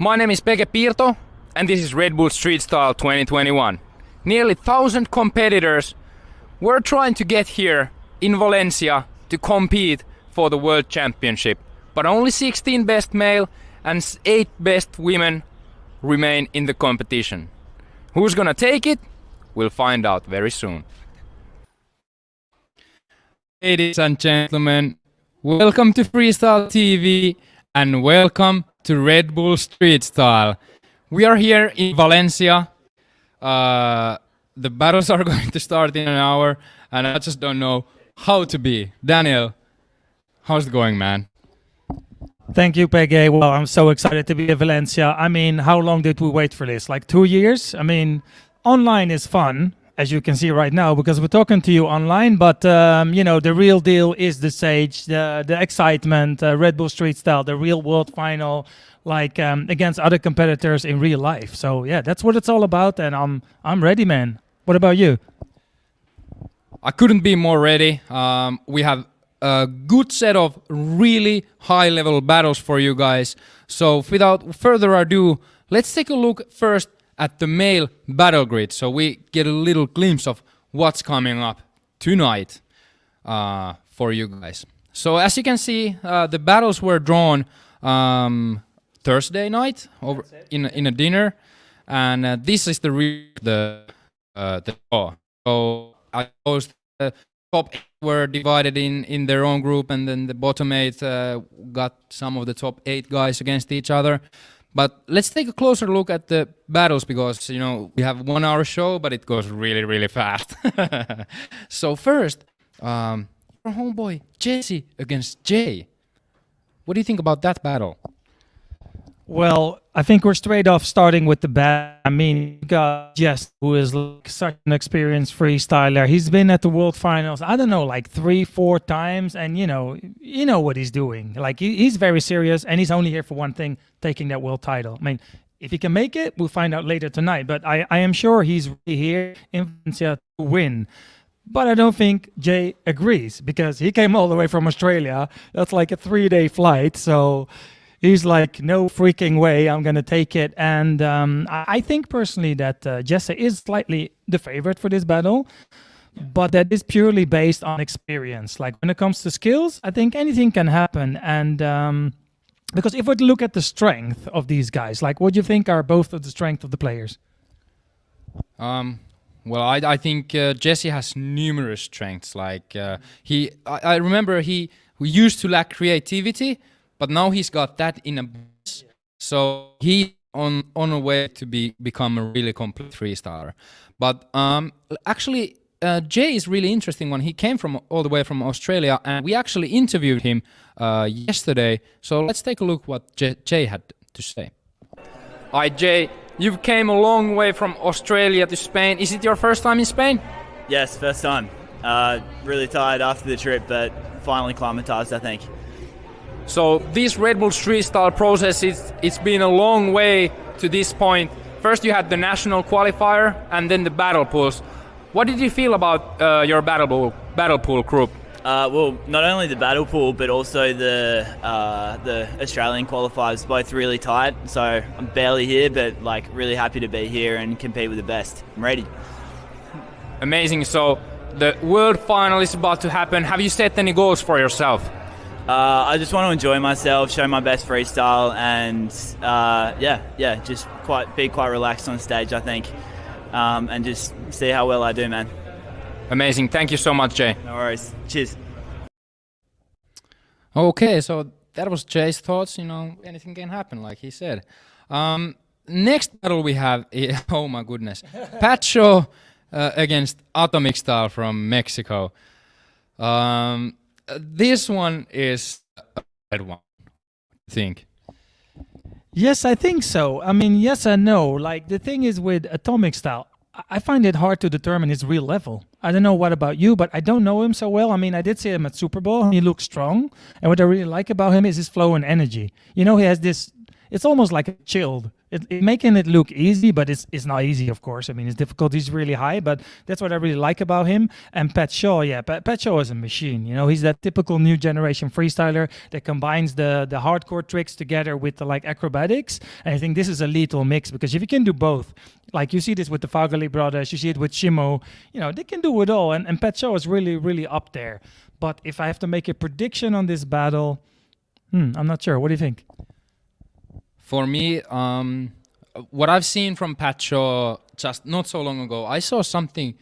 My name is Peke Pirto, and this is Red Bull Street Style 2021. Nearly 1,000 competitors were trying to get here in Valencia to compete for the World Championship, but only 16 best male and 8 best women remain in the competition. Who's gonna take it? We'll find out very soon. Ladies and gentlemen, welcome to Freestyle TV and welcome to Red Bull Street Style. We are here in Valencia. The battles are going to start in an hour and I just don't know how to be. Daniel, how's it going, man? Thank you, Pege. Well, I'm so excited to be in Valencia. I mean, how long did we wait for this? Like 2 years? I mean, online is fun, as you can see right now, because we're talking to you online, but you know, the real deal is the stage, the excitement, Red Bull Street Style, the real world final, like against other competitors in real life. So yeah, that's what it's all about, and I'm ready, man. What about you? I couldn't be more ready. We have a good set of really high level battles for you guys. So without further ado, let's take a look first at the male battle grid, so we get a little glimpse of what's coming up tonight for you guys. So as you can see, the battles were drawn Thursday night over in a dinner, and this is the draw. So I suppose the top 8 were divided in their own group, and then the bottom 8 got some of the top 8 guys against each other. But let's take a closer look at the battles, because, you know, we have a 1 hour show, but it goes really, really fast. So first, your homeboy Jesse against Jay. What do you think about that battle? Well, I think we're straight off starting with the bat. I mean, you got Jess, who is like such an experienced freestyler. He's been at the World Finals, I don't know, like 3-4 times, and you know what he's doing. Like he's very serious, and he's only here for one thing: taking that world title. I mean, if he can make it, we'll find out later tonight. But I am sure he's really here in Valencia to win. But I don't think Jay agrees, because he came all the way from Australia. That's like a 3-day flight, so he's like, no freaking way, I'm going to take it. And I think personally that Jesse is slightly the favorite for this battle, but that is purely based on experience. Like when it comes to skills, I think anything can happen. And because if we look at the strength of these guys, like what do you think are both of the strength of the players? Well, I think Jesse has numerous strengths. Like I remember he used to lack creativity, but now he's got that in a box. So he's on a way to become a really complete freestyler. But actually, Jay is really interesting one. He came from all the way from Australia, and we actually interviewed him yesterday. So let's take a look what Jay had to say. Hi Jay, you've came a long way from Australia to Spain. Is it your first time in Spain? Yes, first time. Really tired after the trip, but finally climatized, I think. So this Red Bull Street Style process, it's been a long way to this point. First you had the national qualifier and then the battle pools. What did you feel about your battle pool group? Well, not only the battle pool, but also the Australian qualifiers, both really tight. So I'm barely here, but like really happy to be here and compete with the best. I'm ready. Amazing. So the world final is about to happen. Have you set any goals for yourself? I just want to enjoy myself, show my best freestyle, and just be quite relaxed on stage, I think, and just see how well I do, man. Amazing. Thank you so much, Jay. No worries. Cheers. Okay, so that was Jay's thoughts. You know, anything can happen, like he said. Next battle we have, oh my goodness, Pacho against Atomic Style from Mexico. This one is a bad one, I think. Yes, I think so. I mean, yes and no. Like the thing is with Atomic Style, I find it hard to determine his real level. I don't know what about you, but I don't know him so well. I mean, I did see him at Super Bowl, and he looks strong. And what I really like about him is his flow and energy. You know, he has this, it's almost like a chilled making it look easy, but it's not easy, of course. I mean, his difficulty is really high, but that's what I really like about him. And Pat Shaw, yeah, Pat Shaw is a machine. You know, he's that typical new generation freestyler that combines the hardcore tricks together with the like acrobatics. And I think this is a lethal mix, because if you can do both, like you see this with the Fagerli brothers, you see it with Shimo, you know, they can do it all. And Pat Shaw is really, really up there. But if I have to make a prediction on this battle, I'm not sure. What do you think? For me, what I've seen from Pat Shaw just not so long ago, I saw something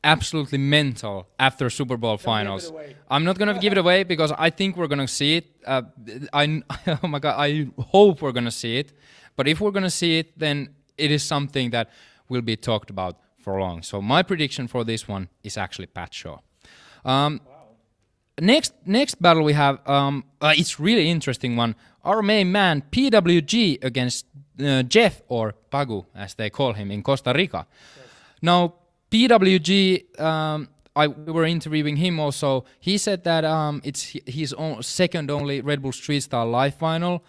absolutely mental after Super Bowl finals. I'm not gonna give it away because I think we're gonna see it. Oh my God, I hope we're gonna see it. But if we're gonna see it, then it is something that will be talked about for long. So my prediction for this one is actually Pat Shaw. Next battle we have, it's really interesting one. Our main man PWG against Jeff, or Pagu as they call him in Costa Rica. Yes. Now PWG, we were interviewing him also. He said that it's his own second only Red Bull Street Style live final.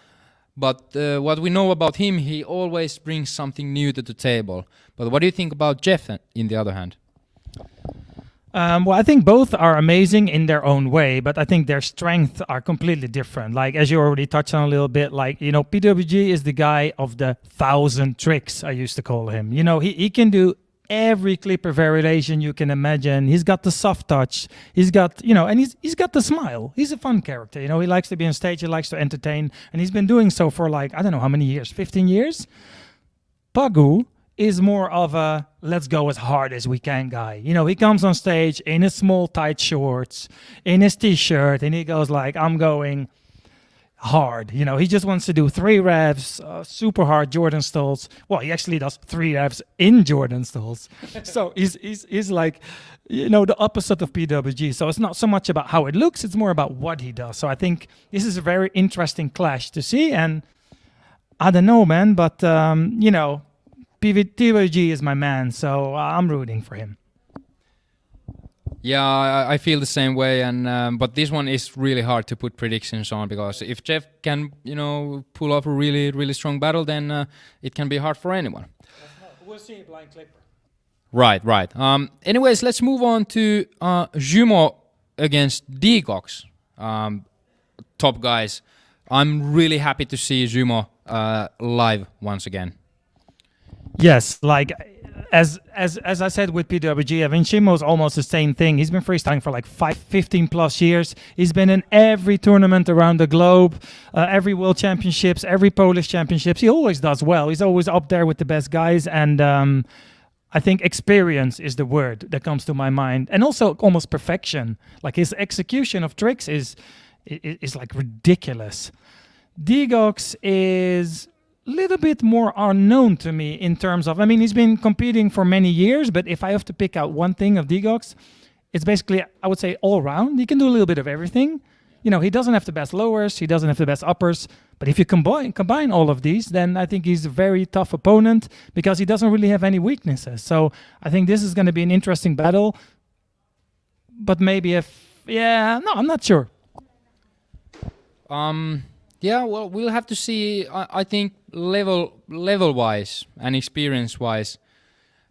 But what we know about him, he always brings something new to the table. But what do you think about Jeff, in the other hand? Well, I think both are amazing in their own way, but I think their strengths are completely different. Like, as you already touched on a little bit, like, you know, PWG is the guy of the 1,000 tricks, I used to call him. You know, he can do every clipper variation you can imagine. He's got the soft touch. He's got, you know, and he's got the smile. He's a fun character. You know, he likes to be on stage. He likes to entertain. And he's been doing so for like, I don't know how many years, 15 years? Pagu is more of a let's go as hard as we can guy. You know, he comes on stage in his small tight shorts, in his t-shirt, and he goes like, I'm going hard. You know, he just wants to do 3 revs, super hard Jordan stalls. Well, he actually does 3 revs in Jordan stalls. So he's like, you know, the opposite of PWG. So it's not so much about how it looks, it's more about what he does. So I think this is a very interesting clash to see. And I don't know, man, but, you know, PWG is my man, so I'm rooting for him. Yeah, I feel the same way, and but this one is really hard to put predictions on, because if Jeff can, you know, pull off a really, really strong battle, then it can be hard for anyone. We'll see a blind clipper. Right. Anyways, let's move on to Jumo against Degox. Top guys. I'm really happy to see Jumo live once again. Yes, like as I said with PWG, I mean, Shimo's almost the same thing. He's been freestyling for like 15 plus years. He's been in every tournament around the globe, every World Championships, every Polish Championships. He always does well. He's always up there with the best guys. And I think experience is the word that comes to my mind. And also almost perfection. Like his execution of tricks is like ridiculous. Degox is little bit more unknown to me in terms of, I mean, he's been competing for many years, but if I have to pick out one thing of Degox, it's basically, I would say, all around. He can do a little bit of everything. You know, he doesn't have the best lowers, he doesn't have the best uppers, but if you combine all of these, then I think he's a very tough opponent because he doesn't really have any weaknesses. So I think this is going to be an interesting battle, but maybe I'm not sure. Yeah, well, we'll have to see. I think level-wise and experience-wise,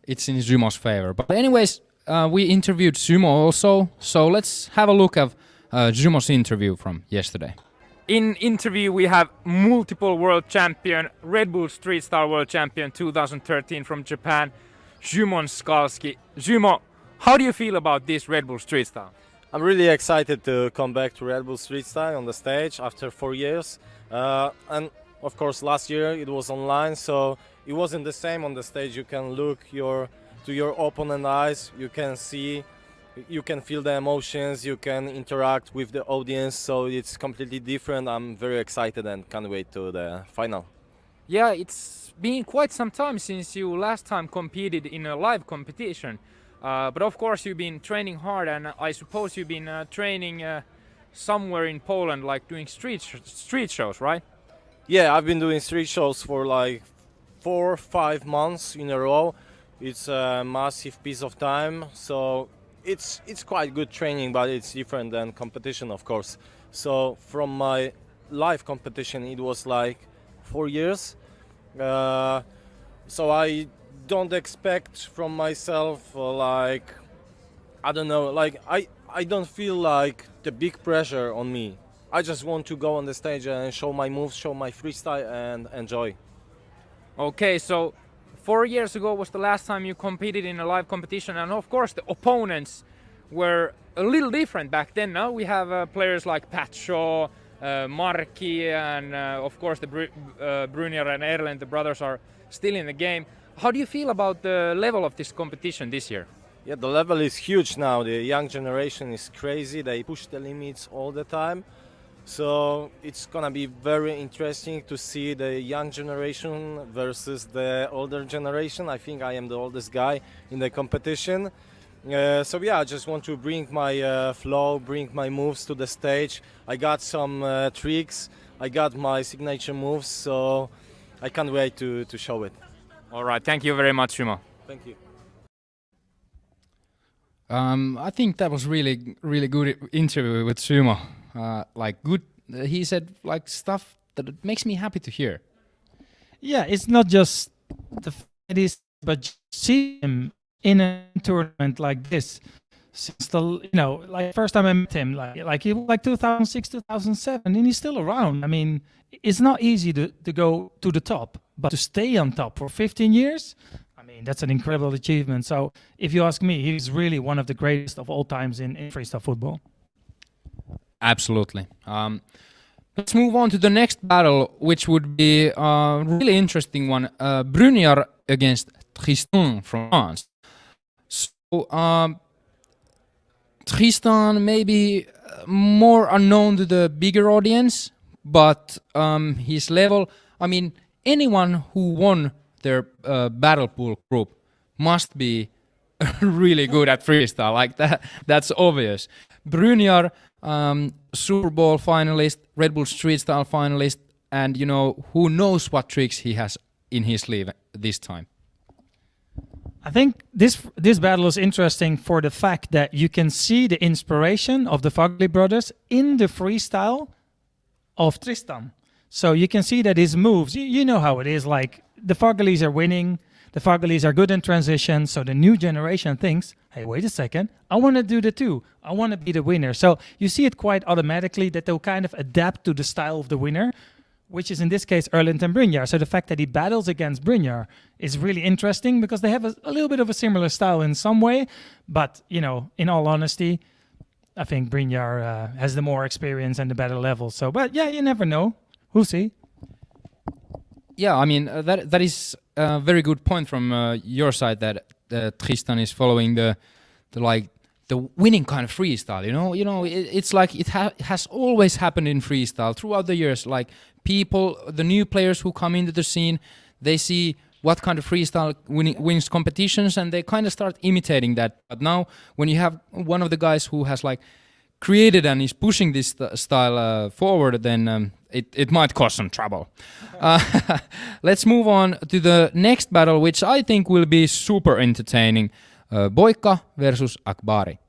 it's in Zumo's favor. But anyways, we interviewed Zumo also, so let's have a look at Zumo's interview from yesterday. In interview, we have multiple world champion, Red Bull Street Style World Champion 2013 from Japan, Szymon Skalski. Zumo, how do you feel about this Red Bull Street Style? I'm really excited to come back to Red Bull Street Style on the stage after 4 years. And of course last year it was online, so it wasn't the same on the stage. You can look to your opponent's eyes, you can see, you can feel the emotions, you can interact with the audience, so it's completely different. I'm very excited and can't wait to the final. Yeah, it's been quite some time since you last time competed in a live competition. But of course you've been training hard, and I suppose you've been training somewhere in Poland, like doing street shows, right? Yeah, I've been doing street shows for like 4 or 5 months in a row. It's a massive piece of time, so it's quite good training, but it's different than competition, of course. So from my live competition, it was like 4 years. So I don't expect from myself like I don't know, like I don't feel like the big pressure on me. I just want to go on the stage and show my moves, show my freestyle, and enjoy. Okay, so 4 years ago was the last time you competed in a live competition, and of course the opponents were a little different back then. Now we have players like Pat Shaw, Markki, and of course the Brunier and Erlen, the brothers, are still in the game. How do you feel about the level of this competition this year? Yeah, the level is huge now. The young generation is crazy. They push the limits all the time. So it's gonna be very interesting to see the young generation versus the older generation. I think I am the oldest guy in the competition. So yeah, I just want to bring my flow, bring my moves to the stage. I got some tricks, I got my signature moves, so I can't wait to show it. All right, thank you very much, Sumo. Thank you. I think that was really good interview with Sumo. Like good, he said like stuff that it makes me happy to hear. Yeah, it's not just the it is, but see him in a tournament like this. Since the like first time I met him, like he was like 2006, 2007, and he's still around. I mean, it's not easy to go to the top, but to stay on top for 15 years. I mean, that's an incredible achievement. So if you ask me, he's really one of the greatest of all times in freestyle football. Absolutely. Let's move on to the next battle, which would be a really interesting one. Brunier against Tristan from France. So Tristan maybe more unknown to the bigger audience, but his level, I mean, anyone who won their battle pool group must be really good at freestyle, like that. That's obvious. Brunier, Super Bowl finalist, Red Bull Street Style finalist, and you know, who knows what tricks he has in his sleeve this time. I think this battle is interesting for the fact that you can see the inspiration of the Fugly brothers in the freestyle of Tristan. So you can see that his moves, you know how it is, like the Fuglys are winning, the Fuglys are good in transition, so the new generation thinks, hey, wait a second, I want to do the two, I want to be the winner. So you see it quite automatically that they'll kind of adapt to the style of the winner, which is in this case Erlend Brunier. So the fact that he battles against Brunier is really interesting because they have a little bit of a similar style in some way, but you know, in all honesty, I think Brunier has the more experience and the better level. So, but yeah, you never know. We'll see. Yeah, I mean that is a very good point from your side that Tristan is following the winning kind of freestyle. You know, it's like it has always happened in freestyle throughout the years. Like people, the new players who come into the scene, they see what kind of freestyle wins competitions, and they kind of start imitating that. But now, when you have one of the guys who has like created and is pushing this style forward, then it might cause some trouble. Let's move on to the next battle, which I think will be super entertaining. Boika versus Akbari.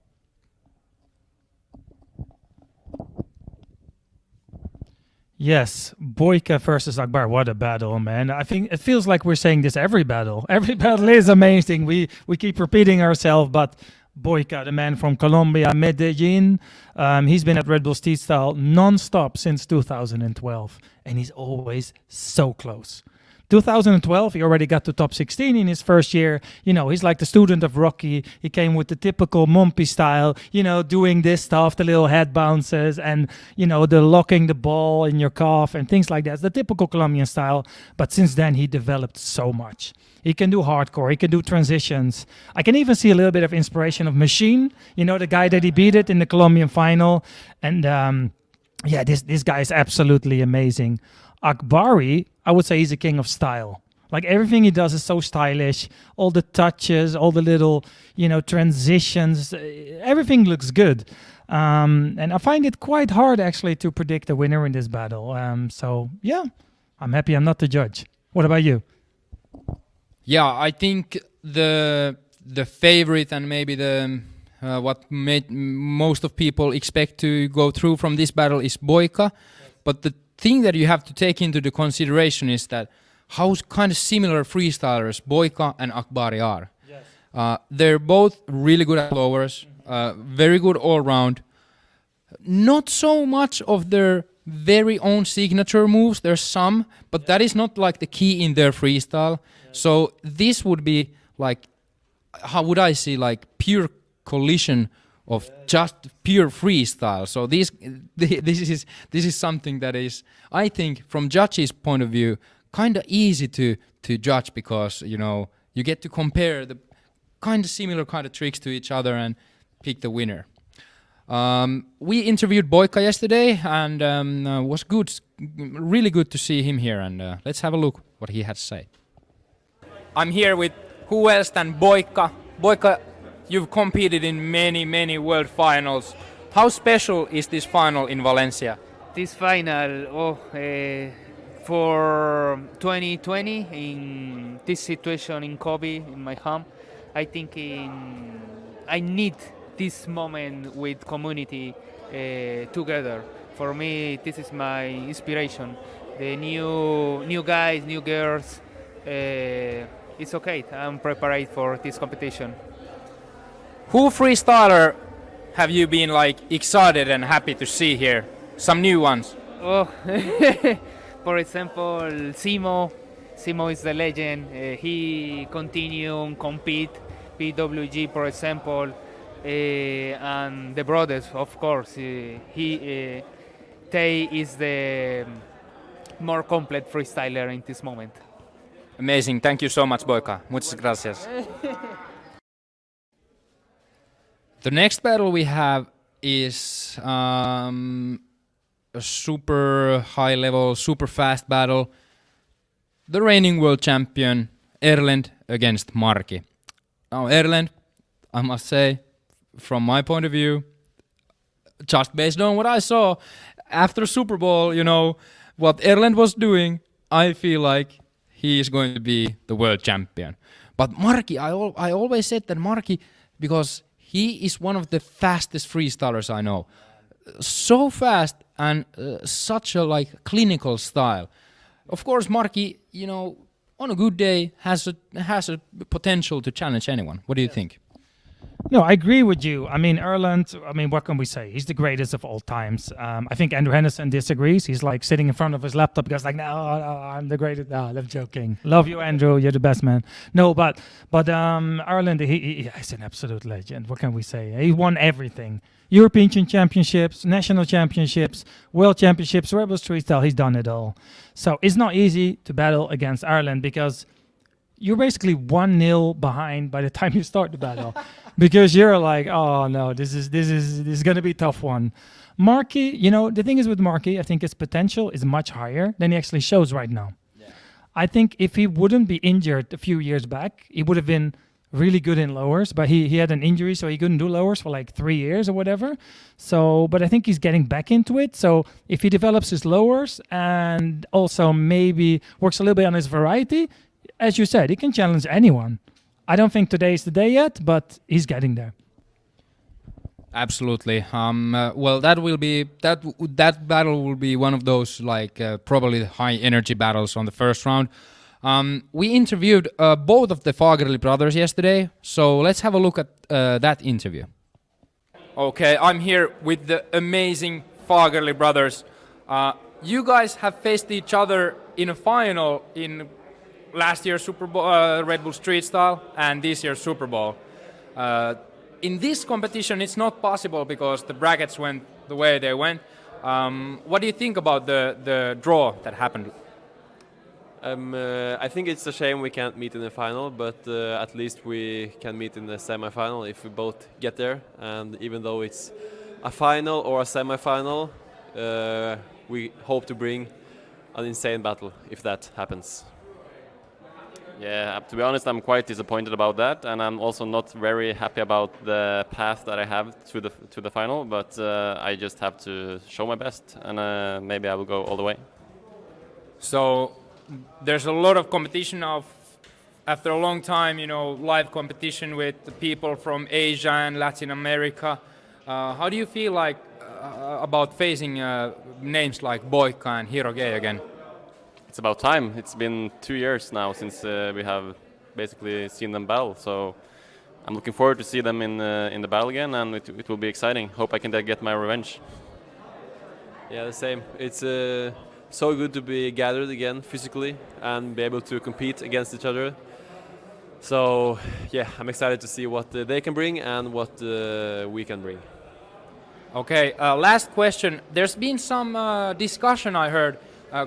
Yes, Boika versus Akbar. What a battle, man. I think it feels like we're saying this every battle. Every battle is amazing. We keep repeating ourselves, but Boika, the man from Colombia, Medellin, he's been at Red Bull Street Style non-stop since 2012, and he's always so close. 2012, he already got to top 16 in his first year. You know, he's like the student of Rocky. He came with the typical Mompy style, you know, doing this stuff, the little head bounces and, you know, the locking the ball in your calf and things like that. It's the typical Colombian style. But since then, he developed so much. He can do hardcore. He can do transitions. I can even see a little bit of inspiration of Machine, you know, the guy that he beat it in the Colombian final. And yeah, this guy is absolutely amazing. Akbari, I would say he's a king of style. Like everything he does is so stylish. All the touches, all the little, you know, transitions, everything looks good. And I find it quite hard actually to predict a winner in this battle. So yeah, I'm happy I'm not the judge. What about you? Yeah, I think the favorite and maybe the what made most of people expect to go through from this battle is Boika. But the thing that you have to take into the consideration is that how kind of similar freestylers Boika and Akbari are. They're both really good at lowers, very good all round. Not so much of their very own signature moves. There's some, but that is not like the key in their freestyle. So this would be like, how would I say, like pure collision of just pure freestyle. So this is something that is, I think, from judges' point of view, kind of easy to judge, because you get to compare the kind of similar kind of tricks to each other and pick the winner. We interviewed Boika yesterday, and was good, really good to see him here. And let's have a look what he had to say. I'm here with who else than Boika. Boika, you've competed in many world finals. How special is this final in Valencia? This final, for 2020, in this situation in COVID, in my home, I think I need this moment with community together. For me, this is my inspiration. The new guys, new girls. It's okay. I'm prepared for this competition. Who freestyler have you been like excited and happy to see here? Some new ones. Oh, for example, Simo. Simo is the legend. He continue compete. PWG, for example, and the brothers, of course. Tay is the more complete freestyler in this moment. Amazing. Thank you so much, Boika. Muchas gracias. The next battle we have is a super high level, super fast battle. The reigning world champion, Erlend, against Marki. Now, Erlend, I must say, from my point of view, just based on what I saw after Super Bowl, what Erlend was doing, I feel like he is going to be the world champion. But Marki, I always said that Marki, because he is one of the fastest freestylers I know. So fast and such a clinical style. Of course, Marki, on a good day has a potential to challenge anyone. What do you think? No, I agree with you. I mean, Erlend, what can we say? He's the greatest of all times. I think Andrew Henderson disagrees. He's like sitting in front of his laptop because no, I'm the greatest. No, I'm joking. Love you, Andrew. You're the best man. No, but Erlend, he's an absolute legend. What can we say? He won everything. European Championships, National Championships, World Championships, Rebel Street Style. He's done it all. So it's not easy to battle against Erlend because you're basically 1-0 behind by the time you start the battle. Because you're like, oh no, this is gonna be a tough one. Marki, the thing is with Marki, I think his potential is much higher than he actually shows right now. Yeah. I think if he wouldn't be injured a few years back, he would have been really good in lowers, but he had an injury, so he couldn't do lowers for like 3 years or whatever. So, but I think he's getting back into it. So if he develops his lowers and also maybe works a little bit on his variety, as you said, he can challenge anyone. I don't think today is the day yet, but he's getting there. Absolutely. Well, that battle will be one of those probably high energy battles on the first round. We interviewed both of the Fagerli brothers yesterday, so let's have a look at that interview. Okay, I'm here with the amazing Fagerli brothers. You guys have faced each other in a final in last year's Super Bowl, Red Bull Street Style, and this year's Super Bowl. In this competition, it's not possible because the brackets went the way they went. What do you think about the draw that happened? I think it's a shame we can't meet in the final, but at least we can meet in the semi-final if we both get there. And even though it's a final or a semi-final, we hope to bring an insane battle if that happens. Yeah, to be honest, I'm quite disappointed about that, and I'm also not very happy about the path that I have to the final. But I just have to show my best, and maybe I will go all the way. So there's a lot of competition after a long time, live competition with the people from Asia and Latin America. How do you feel about facing names like Boika and Hiroge again? it's about time. It's been 2 years now since we have basically seen them battle. So I'm looking forward to see them in the battle again, and it will be exciting. Hope I can get my revenge. Yeah, the same. It's so good to be gathered again physically and be able to compete against each other. So yeah, I'm excited to see what they can bring and what we can bring. Okay, last question. There's been some discussion I heard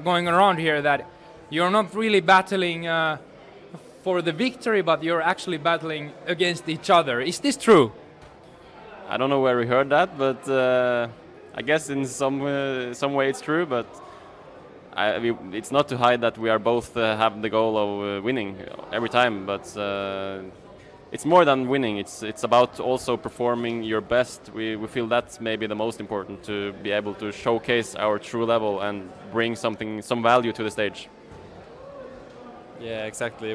going around here that you're not really battling for the victory, but you're actually battling against each other. Is this true? I don't know where we heard that, but I guess in some way it's true. But it's not to hide that we are both have the goal of winning every time. But it's more than winning. It's about also performing your best. We feel that's maybe the most important, to be able to showcase our true level and bring some value to the stage. Yeah, exactly.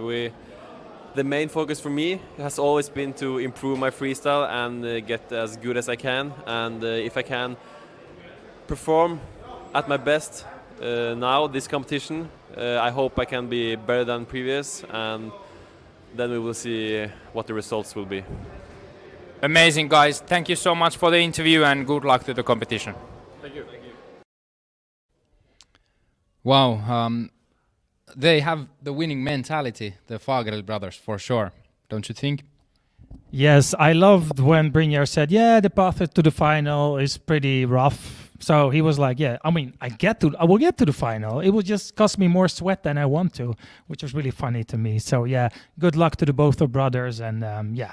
The main focus for me has always been to improve my freestyle and get as good as I can. And if I can perform at my best now, this competition, I hope I can be better than previous, and then we will see what the results will be. Amazing, guys. Thank you so much for the interview and good luck to the competition. Thank you. Wow. They have the winning mentality, the Fagerl brothers, for sure. Don't you think? Yes, I loved when Brynjar said, yeah, the path to the final is pretty rough. So he was like, yeah, I mean, I will get to the final. It will just cost me more sweat than I want to, which was really funny to me. So yeah, good luck to the both of brothers. And yeah,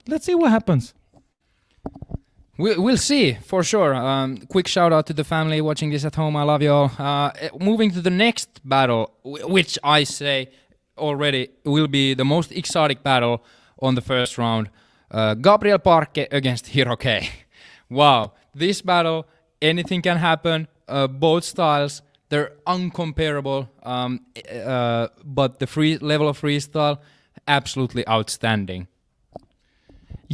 let's see what happens. We'll see, for sure. Quick shout out to the family watching this at home. I love you all. Moving to the next battle, which I say already will be the most exotic battle on the first round. Gabriel Parke against Hiroke. Wow, this battle, anything can happen. Both styles, they're uncomparable. But the level of freestyle, absolutely outstanding.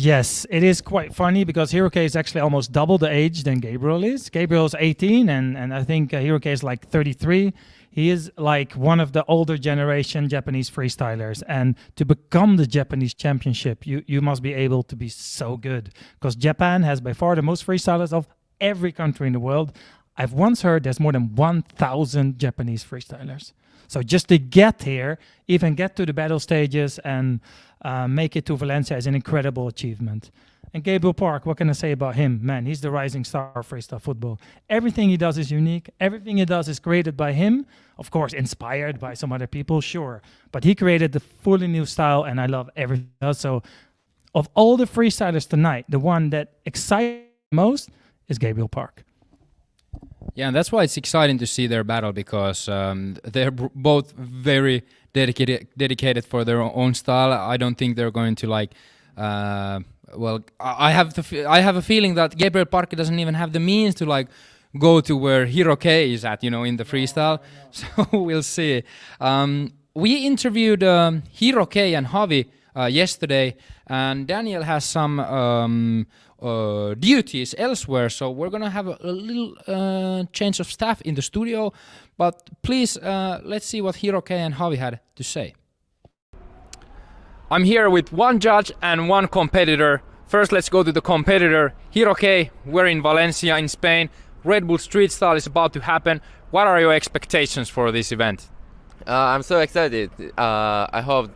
Yes, it is quite funny because Hiroke is actually almost double the age than Gabriel is. Gabriel's 18 and I think Hiroke is like 33. He is like one of the older generation Japanese freestylers, and to become the Japanese championship, you must be able to be so good, because Japan has by far the most freestylers of every country in the world. I've once heard there's more than 1,000 Japanese freestylers. So just to get here, even get to the battle stages and make it to Valencia is an incredible achievement. And Gabriel Park, what can I say about him? Man, he's the rising star of freestyle football. Everything he does is unique. Everything he does is created by him. Of course, inspired by some other people, sure. But he created the fully new style, and I love everything he does. So of all the freestylers tonight, the one that excites me most is Gabriel Park. Yeah, and that's why it's exciting to see their battle, because they're both very dedicated for their own style. I don't think they're going to like... well, I have a feeling that Gabriel Parke doesn't even have the means to like go to where Hiroke is at, you know, in the freestyle. So we'll see. We interviewed Hiroke and Javi yesterday, and Daniel has some duties elsewhere, so we're gonna have a little change of staff in the studio. But please, let's see what Hiroke and Javi had to say. I'm here with one judge and one competitor. First, let's go to the competitor. Hiroke, we're in Valencia in Spain. Red Bull Street Style is about to happen. What are your expectations for this event? I'm so excited. I hope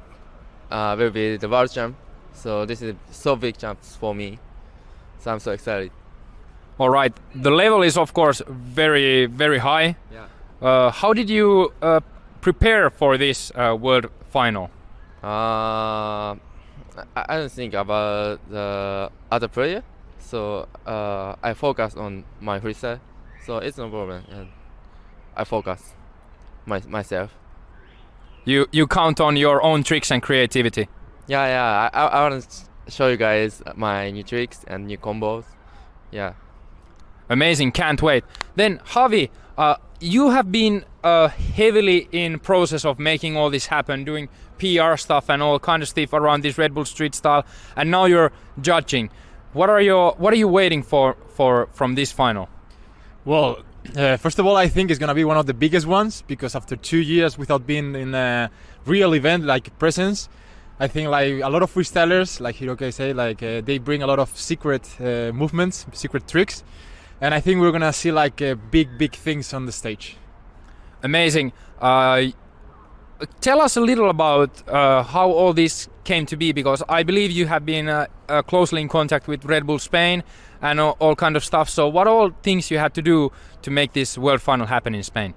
will be the world champ. So this is so big chance for me. So I'm so excited. All right. The level is of course very, very high. Yeah. How did you prepare for this world final? I don't think about the other player, so I focus on my freestyle, so it's no problem, and I focus myself. You count on your own tricks and creativity. Yeah. I want to show you guys my new tricks and new combos. Yeah. Amazing, can't wait. Then Javi, you have been heavily in process of making all this happen, doing PR stuff and all kind of stuff around this Red Bull Street Style, and now you're judging. What are you waiting for from this final? Well, First of all, I think it's gonna be one of the biggest ones because after 2 years without being in a real event like presence, I think like a lot of freestylers, like Hiroke say, like they bring a lot of secret movements, secret tricks, and I think we're gonna see like big things on the stage. Amazing. Tell us a little about how all this came to be, because I believe you have been closely in contact with Red Bull Spain and all kind of stuff. So what all things you had to do to make this World Final happen in Spain?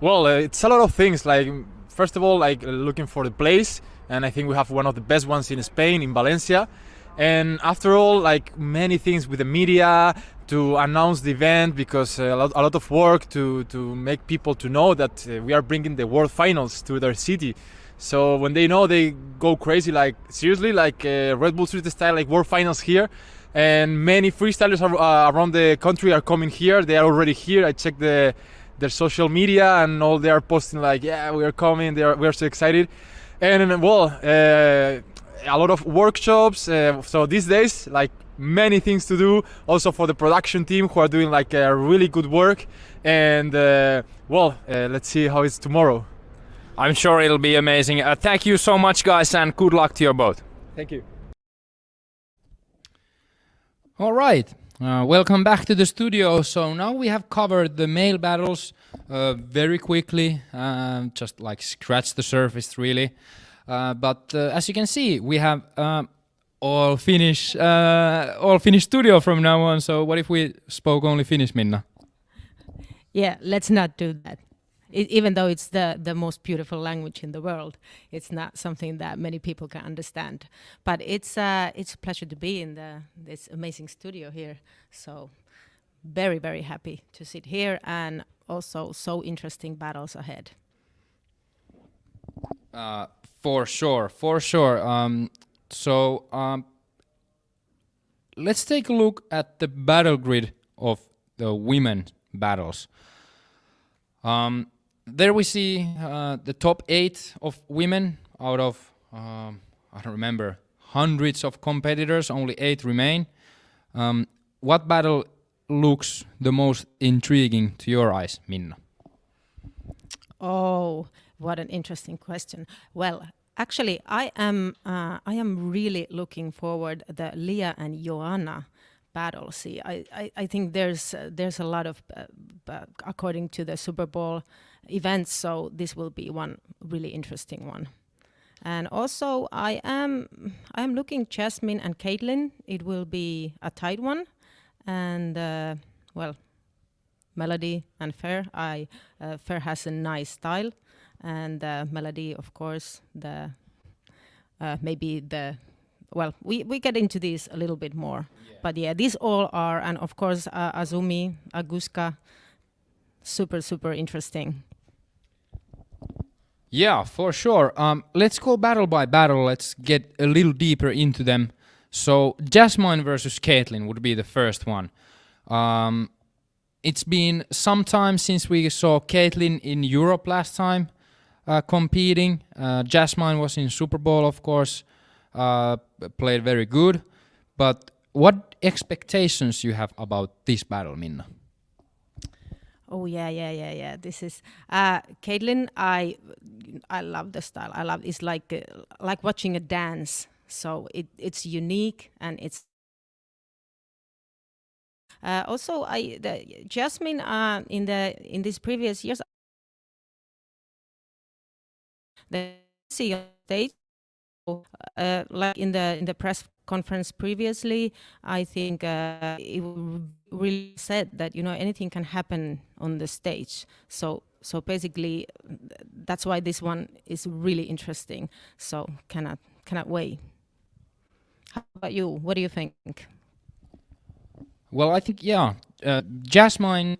Well, it's a lot of things. Like first of all, like looking for the place, and I think we have one of the best ones in Spain, in Valencia. And after all, like many things with the media to announce the event, because a lot of work to make people to know that we are bringing the World Finals to their city. So when they know, they go crazy. Like seriously, like Red Bull Street Style, like World Finals here, and many freestylers around the country are coming here. They are already here. I checked their social media, and all they are posting like, yeah, we are coming. We are so excited, and well. A lot of workshops, so these days like many things to do also for the production team who are doing like really good work, and let's see how it's tomorrow. I'm sure it'll be amazing. Thank you so much, guys, and good luck to you both. Thank you. All right, welcome back to the studio. So now we have covered the male battles very quickly, just like scratch the surface really. But as you can see, we have all Finnish studio from now on. So what if we spoke only Finnish, Minna? Yeah, let's not do that. Even though it's the most beautiful language in the world, it's not something that many people can understand. But it's a pleasure to be in this amazing studio here. So very, very happy to sit here, and also so interesting battles ahead. For sure. Let's take a look at the battle grid of the women battles. There we see the top 8 of women out of, I don't remember, hundreds of competitors, only 8 remain. What battle looks the most intriguing to your eyes, Minna? Oh, what an interesting question. Well, actually, I am really looking forward the Leah and Joanna battle. See, I think there's a lot of according to the Super Bowl events, so this will be one really interesting one. And also, I am looking Jasmine and Caitlin. It will be a tight one, and Melody and Fair. Fair has a nice style. And Melody, of course, we get into these a little bit more. Yeah. But yeah, these all are, and of course, Azumi, Aguska, super interesting. Yeah, for sure. Let's go battle by battle. Let's get a little deeper into them. So Jasmine versus Caitlin would be the first one. It's been some time since we saw Caitlin in Europe last time. Competing. Jasmine was in Super Bowl, of course, played very good. But what expectations you have about this battle, Minna? Oh yeah. This is Caitlin. I love the style. It's like watching a dance. So it's unique, and it's also Jasmine in these previous years. The see on stage, like in the press conference previously, I think it really said that anything can happen on the stage. So basically, that's why this one is really interesting. So cannot wait. How about you? What do you think? Well, I think Jasmine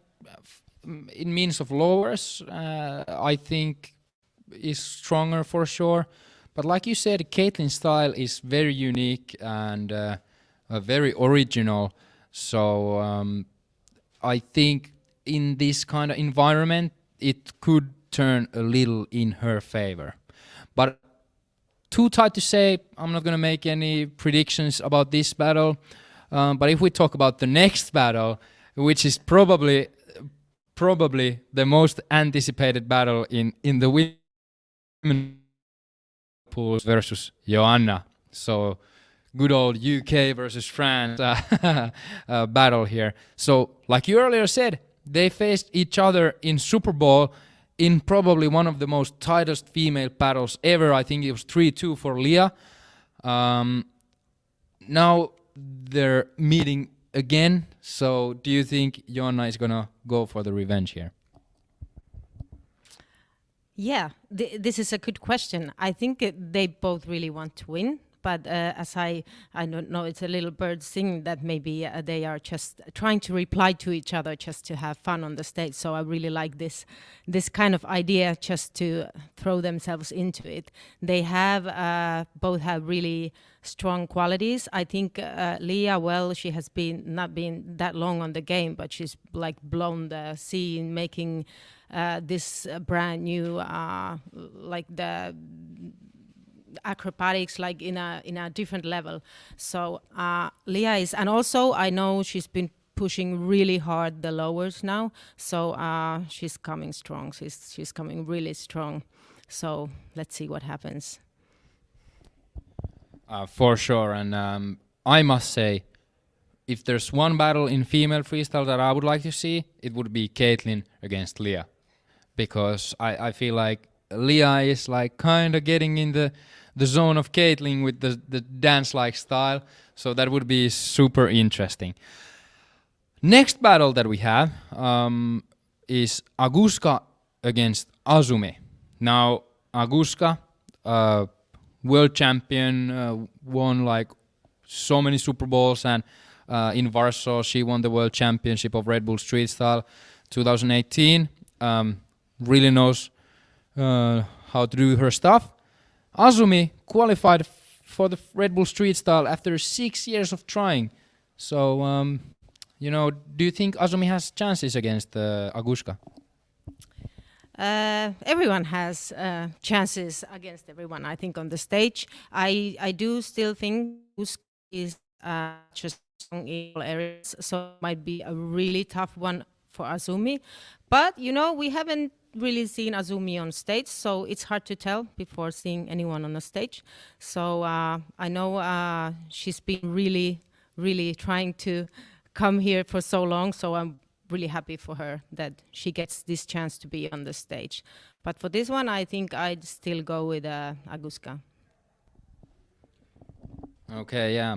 in means of lowers, I think, is stronger for sure, but like you said, Caitlin's style is very unique and very original. So I think in this kind of environment, it could turn a little in her favor. But too tight to say. I'm not gonna make any predictions about this battle. But if we talk about the next battle, which is probably probably the most anticipated battle in the women pools versus Joanna. So good old UK versus France battle here. So like you earlier said, they faced each other in Super Bowl in probably one of the most tightest female battles ever. I think it was 3-2 for Leah. Now they're meeting again. So do you think Joanna is gonna go for the revenge here? Yeah, this is a good question. I think they both really want to win, but as I don't know, it's a little bird singing that maybe they are just trying to reply to each other just to have fun on the stage. So I really like this kind of idea, just to throw themselves into it. They have both have really strong qualities. I think Leah, well, she has not been that long on the game, but she's like blown the scene, making this brand new like the acrobatics like in a different level. So Leah is, and also I know she's been pushing really hard the lowers now, so she's coming strong. She's coming really strong. So let's see what happens. For sure, and I must say, if there's one battle in female freestyle that I would like to see, it would be Caitlin against Leah, because I feel like Leah is like kind of getting in the zone of Caitlin with the dance-like style, so that would be super interesting. Next battle that we have is Aguska against Azumi. Now Aguska, world champion, won like so many Super Bowls, and in Warsaw she won the world championship of Red Bull Street Style 2018. Really knows how to do her stuff. Azumi qualified for the Red Bull Street Style after 6 years of trying. So, do you think Azumi has chances against Aguska? Everyone has chances against everyone, I think, on the stage. I do still think Aguska is just strong in all areas, so it might be a really tough one for Azumi. But, we haven't really seen Azumi on stage, so it's hard to tell before seeing anyone on the stage. So I know she's been really, really trying to come here for so long, so I'm really happy for her that she gets this chance to be on the stage. But for this one, I think I'd still go with Aguska. Okay, yeah.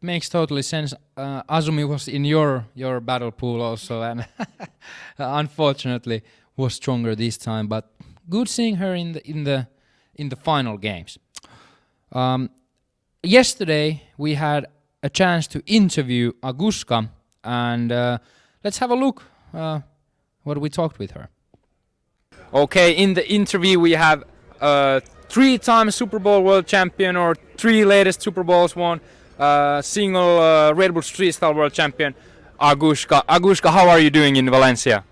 Makes totally sense. Azumi was in your battle pool also, and unfortunately was stronger this time. But good seeing her in the final games. Yesterday we had a chance to interview Aguska, and let's have a look what we talked with her. Okay, in the interview we have 3-time Super Bowl world champion, or 3 latest Super Bowls won, single Red Bull Street Style world champion, Aguska. Aguska, how are you doing in Valencia?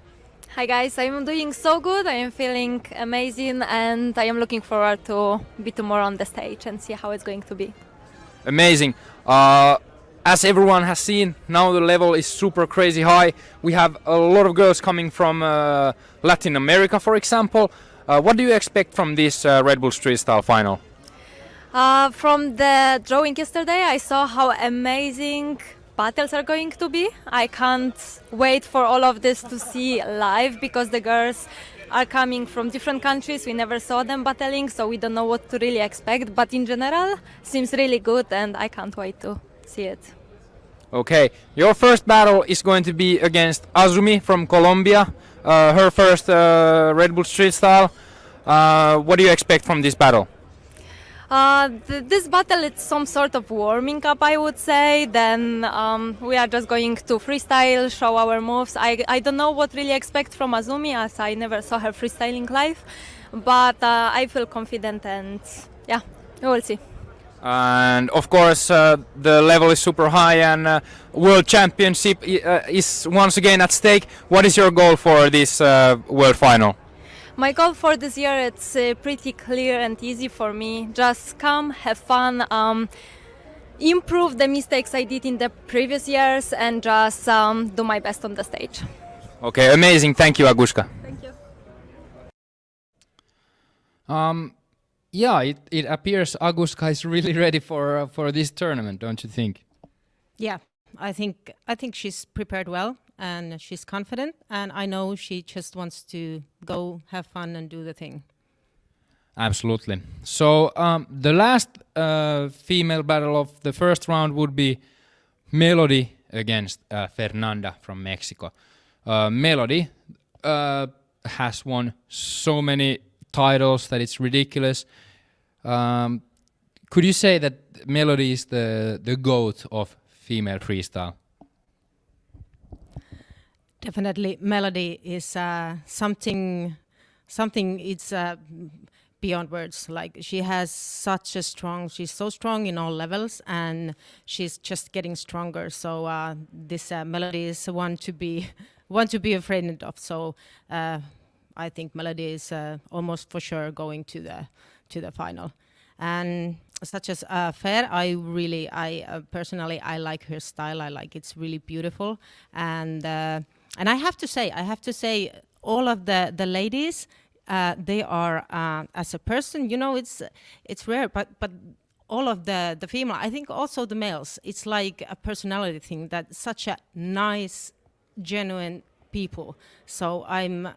Hi guys, I'm doing so good. I am feeling amazing, and I am looking forward to be tomorrow on the stage and see how it's going to be. Amazing. As everyone has seen, now the level is super crazy high. We have a lot of girls coming from Latin America, for example. What do you expect from this Red Bull Street Style final? From the drawing yesterday, I saw how amazing battles are going to be. I can't wait for all of this to see live, because the girls are coming from different countries. We never saw them battling, so we don't know what to really expect. But in general, seems really good, and I can't wait to see it. Okay, your first battle is going to be against Azumi from Colombia, her first Red Bull Street Style. What do you expect from this battle? This battle is some sort of warming up, I would say. Then we are just going to freestyle, show our moves. I don't know what really expect from Azumi, as I never saw her freestyling live, but I feel confident, and yeah, we will see. And of course the level is super high, and World Championship is once again at stake. What is your goal for this World Final? My goal for this year, it's pretty clear and easy for me. Just come, have fun, improve the mistakes I did in the previous years, and just do my best on the stage. Okay, amazing. Thank you, Aguska. Thank you. Yeah, it appears Aguska is really ready for this tournament, don't you think? Yeah, I think she's prepared well and she's confident, and I know she just wants to go have fun and do the thing. Absolutely. So the last female battle of the first round would be Melody against Fernanda from Mexico. Melody has won so many titles that it's ridiculous. Could you say that Melody is the GOAT of female freestyle? Definitely, Melody is something. It's beyond words. Like she has such a strong. She's so strong in all levels, and she's just getting stronger. So this Melody is one to be afraid of. So I think Melody is almost for sure going to the final. And such as Fer, I personally like her style. I like it's really beautiful, and I have to say, all of the ladies, they are as a person, it's rare, but all of the female, I think also the males, it's like a personality thing, that such a nice, genuine people. So I'm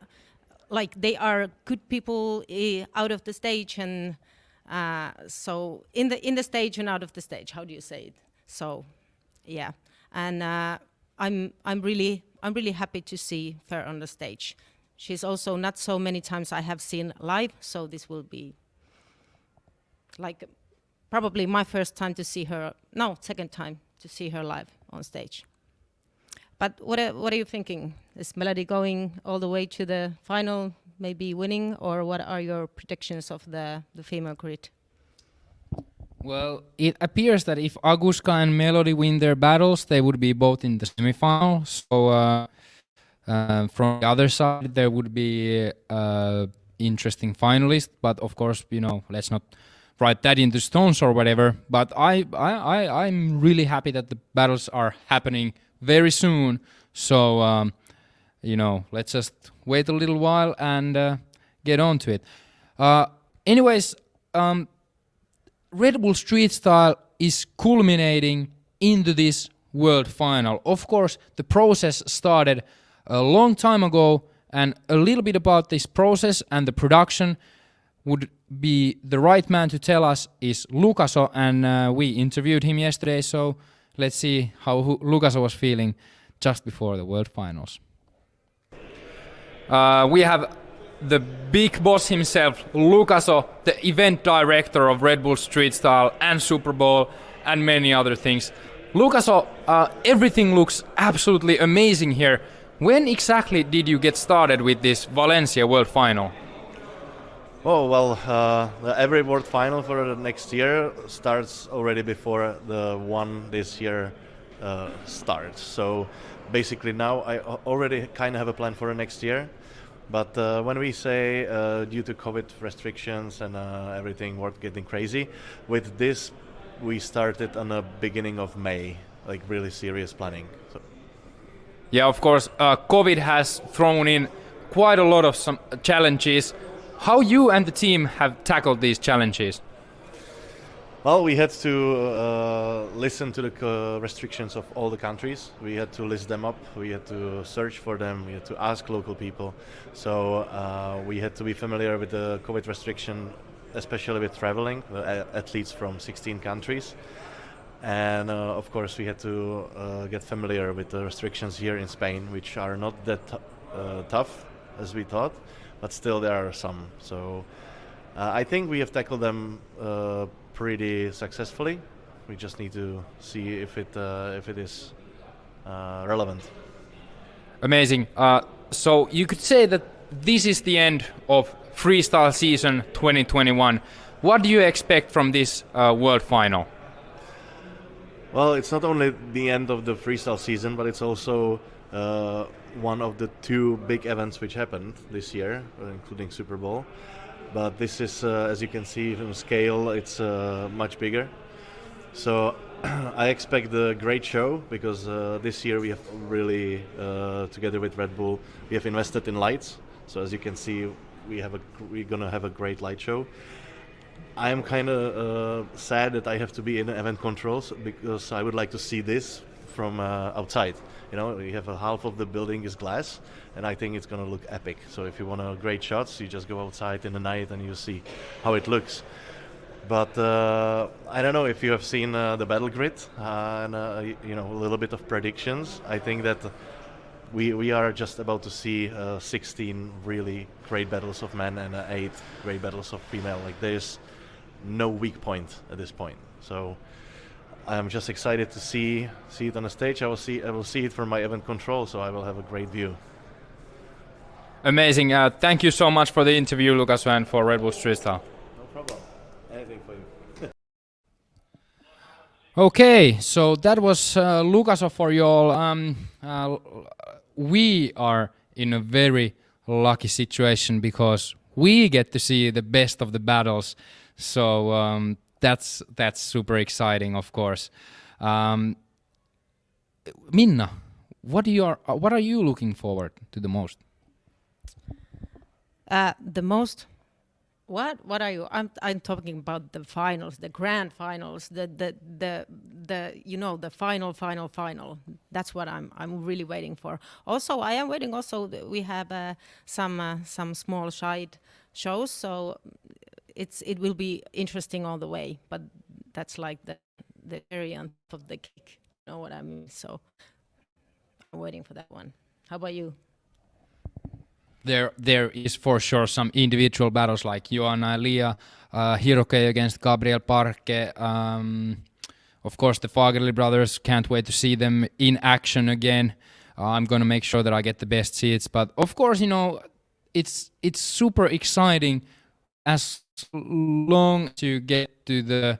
like, they are good people out of the stage, and so in the stage and out of the stage, how do you say it? So yeah, and I'm really happy to see Fer on the stage. She's also not so many times I have seen live, so this will be like probably my first time to see her, no, second time to see her live on stage. But what are you thinking? Is Melody going all the way to the final, maybe winning, or what are your predictions of the female grid? Well, it appears that if Aguska and Melody win their battles, they would be both in the semifinal. So from the other side, there would be interesting finalists. But of course, let's not write that into stones or whatever. But I'm really happy that the battles are happening very soon. So let's just wait a little while and get on to it. Anyways, Red Bull Street Style is culminating into this world final. Of course, the process started a long time ago, and a little bit about this process and the production would be the right man to tell us is Lucaso, and we interviewed him yesterday, so let's see how Lucaso was feeling just before the world finals. We have the big boss himself, Lucaso, the event director of Red Bull Street Style and Super Bowl and many other things. Lucaso, everything looks absolutely amazing here. When exactly did you get started with this Valencia World Final? Oh, well, every World Final for the next year starts already before the one this year starts. So basically now I already kind of have a plan for the next year. But when we say due to COVID restrictions and everything was getting crazy, with this we started on the beginning of May, like really serious planning. So. Yeah, of course, COVID has thrown in quite a lot of some challenges. How you and the team have tackled these challenges? Well, we had to listen to the restrictions of all the countries. We had to list them up. We had to search for them. We had to ask local people. So we had to be familiar with the COVID restriction, especially with traveling, athletes from 16 countries. And of course, we had to get familiar with the restrictions here in Spain, which are not that tough as we thought, but still there are some. So I think we have tackled them pretty successfully. We just need to see if it is relevant. Amazing. So you could say that this is the end of freestyle season 2021. What do you expect from this world final? Well, it's not only the end of the freestyle season, but it's also one of the two big events which happened this year, including Super Bowl. But this is, as you can see from scale, it's much bigger. So I expect a great show because this year we have really, together with Red Bull, we have invested in lights. So as you can see, we're gonna have a great light show. I am kind of sad that I have to be in event controls because I would like to see this from outside. You know, you have a half of the building is glass, and I think it's gonna look epic. So if you want great shots, you just go outside in the night and you see how it looks. But I don't know if you have seen the battle grid and you know, a little bit of predictions. I think that we are just about to see 16 really great battles of men and 8 great battles of female. Like there's no weak point at this point. So I'm just excited to see it on the stage. I will see it from my event control, so I will have a great view. Amazing. Thank you so much for the interview, Lucas Van, for Red Bull Freestyle. No problem. Anything for you. Okay, so that was Lucas for you all. We are in a very lucky situation because we get to see the best of the battles. So that's super exciting, of course. Minna, what are you looking forward to the most? The most. What are you? I'm talking about the finals, the grand finals, the you know, the final. That's what I'm really waiting for. Also, I am waiting. Also, we have some small side shows, so it will be interesting all the way. But that's like the variant of the cake. You know what I mean? So I'm waiting for that one. How about you? There is for sure some individual battles like Joanna Lia, Hiroke against Gabriel Parque. Of course, the Fagerli brothers, can't wait to see them in action again. I'm going to make sure that I get the best seats. But of course, you know, it's super exciting as long as you get to the,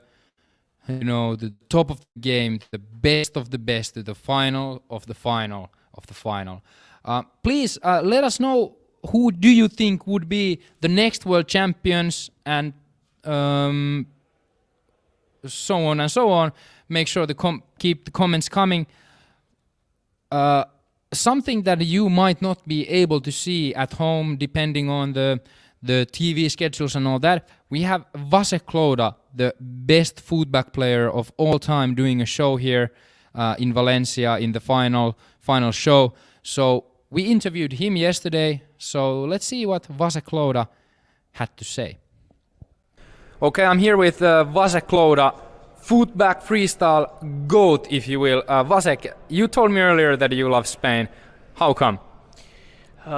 you know, the top of the game, the best of the best, to the final of the final of the final. Please let us know, who do you think would be the next world champions, and so on and so on. Make sure to keep the comments coming. Something that you might not be able to see at home, depending on the TV schedules and all that. We have Vase Klouda, the best footback player of all time, doing a show here in Valencia in the final show. So we interviewed him yesterday, so let's see what Vase Klouda had to say. Okay, I'm here with Vase Klouda, footback freestyle GOAT, if you will. Vasek, you told me earlier that you love Spain. How come?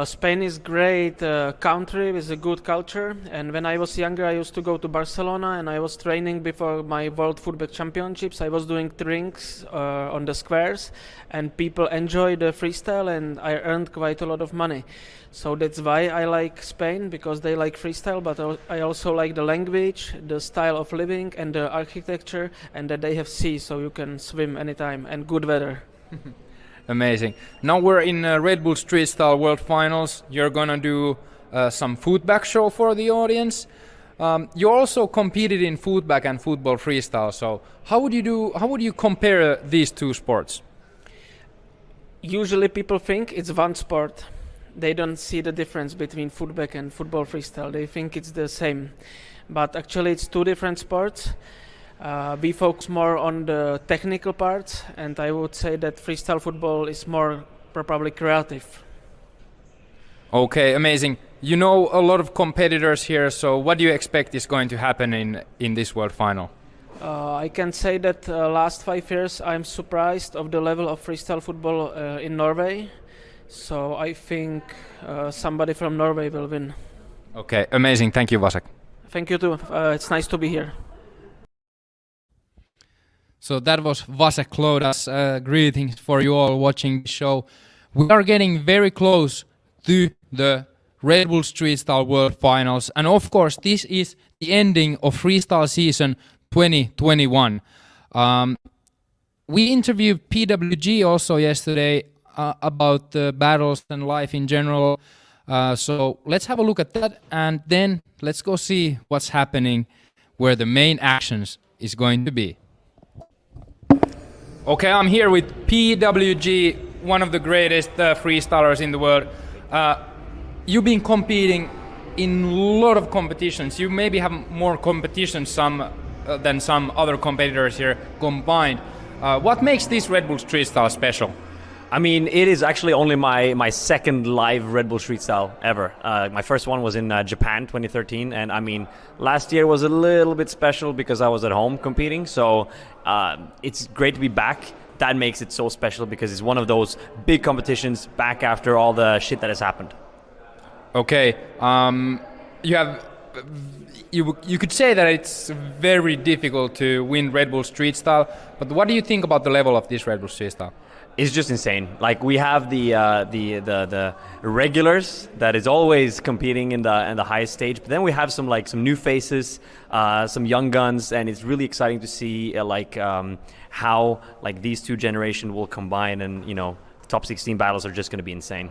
Spain is great country with a good culture, and when I was younger I used to go to Barcelona and I was training before my World Football Championships. I was doing drinks on the squares, and people enjoy the freestyle, and I earned quite a lot of money. So that's why I like Spain, because they like freestyle, but I also like the language, the style of living, and the architecture, and that they have sea so you can swim anytime, and good weather. Amazing. Now we're in Red Bull Street Style World Finals. You're gonna do some footback show for the audience. You also competed in footback and football freestyle. So how would you compare these two sports? Usually people think it's one sport. They don't see the difference between footback and football freestyle. They think it's the same, but actually it's two different sports. We focus more on the technical parts, and I would say that freestyle football is more probably creative. Okay, amazing. You know a lot of competitors here, so what do you expect is going to happen in this World Final? I can say that last 5 years I'm surprised of the level of freestyle football in Norway. So I think somebody from Norway will win. Okay, amazing. Thank you, Vasek. Thank you too. It's nice to be here. So that was Vase Klouda's greetings for you all watching the show. We are getting very close to the Red Bull Street Style World Finals, and of course this is the ending of freestyle season 2021. We interviewed PWG also yesterday about the battles and life in general. So let's have a look at that, and then let's go see what's happening where the main actions is going to be. Okay, I'm here with PWG, one of the greatest freestylers in the world. You've been competing in a lot of competitions. You maybe have more competitions than some other competitors here combined. What makes this Red Bull Street Style special? I mean, it is actually only my second live Red Bull Street Style ever. My first one was in Japan, 2013, and I mean, last year was a little bit special because I was at home competing, so it's great to be back. That makes it so special because it's one of those big competitions back after all the shit that has happened. Okay, you could say that it's very difficult to win Red Bull Street Style, but what do you think about the level of this Red Bull Street Style? It's just insane. Like, we have the regulars that is always competing in the highest stage, but then we have some new faces, some young guns, and it's really exciting to see how these two generations will combine, and the top 16 battles are just going to be insane.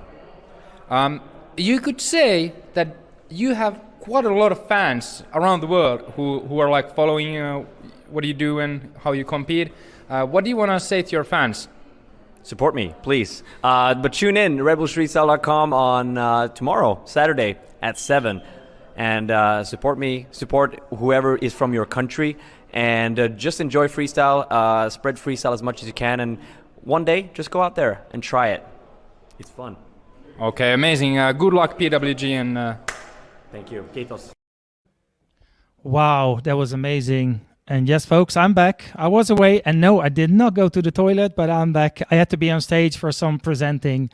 You could say that you have quite a lot of fans around the world who are following what you do and how you compete. What do you want to say to your fans? Support me, please. But tune in, RedBullStreetStyle.com on tomorrow, Saturday at 7. And support me, support whoever is from your country, and just enjoy freestyle, spread freestyle as much as you can, and one day, just go out there and try it. It's fun. Okay, amazing. Good luck, PWG, and... Thank you. Kiitos. Wow, that was amazing. And yes, folks, I'm back. I was away, and no, I did not go to the toilet, but I'm back. I had to be on stage for some presenting.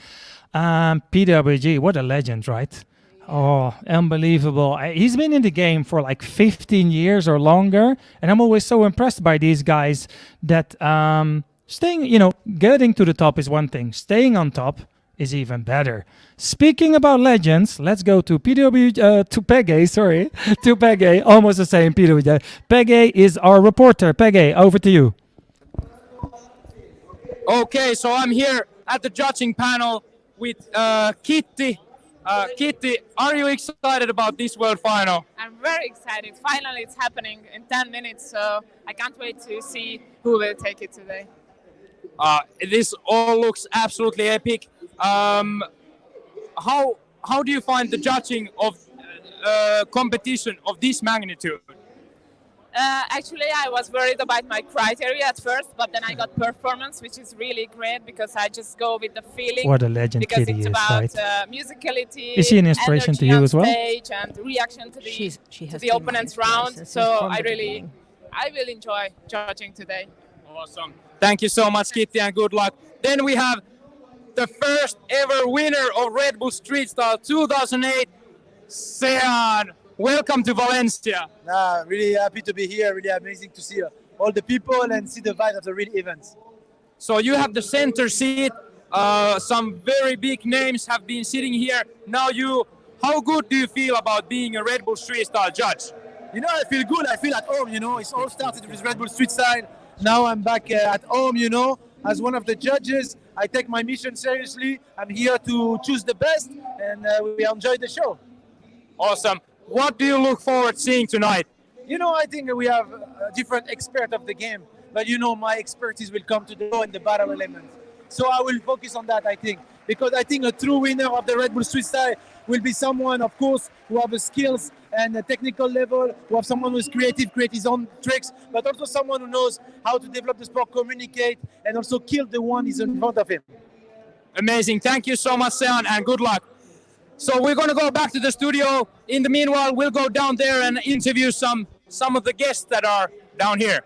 PWG, what a legend, right? Oh, unbelievable. He's been in the game for 15 years or longer, and I'm always so impressed by these guys that getting to the top is one thing. Staying on top is even better. Speaking about legends, let's go to Pege, almost the same, PWG. Pege is our reporter. Pege, over to you. Okay, so I'm here at the judging panel with Kitty. Kitty, are you excited about this world final? I'm very excited. Finally, it's happening in 10 minutes, so I can't wait to see who will take it today. This all looks absolutely epic. How do you find the judging of competition of this magnitude? Actually, I was worried about my criteria at first, but then I got performance, which is really great because I just go with the feeling. What a legend because Kitty it's is, about right? musicality, Is she an inspiration to you as well? Stage and reaction to the opponent's round. So I will enjoy judging today. Awesome. Thank you so much, Kitty, and good luck. Then we have the first ever winner of Red Bull Street Style 2008, Sean. Welcome to Valencia. Really happy to be here. Really amazing to see all the people and see the vibe of the real events. So you have the center seat. Some very big names have been sitting here. Now how good do you feel about being a Red Bull Street Style judge? I feel good. I feel at home. It's all started with Red Bull Street Style. Now I'm back at home, as one of the judges. I take my mission seriously. I'm here to choose the best, and we enjoy the show. Awesome. What do you look forward to seeing tonight? I think we have a different expert of the game, but my expertise will come to the in the battle element. So I will focus on that, I think, because I think a true winner of the Red Bull Street Style will be someone, of course, who have the skills and the technical level, who have someone who's creative, create his own tricks, but also someone who knows how to develop the sport, communicate, and also kill the one who's in front of him. Amazing. Thank you so much, Sean, and good luck. So we're going to go back to the studio. In the meanwhile, we'll go down there and interview some of the guests that are down here.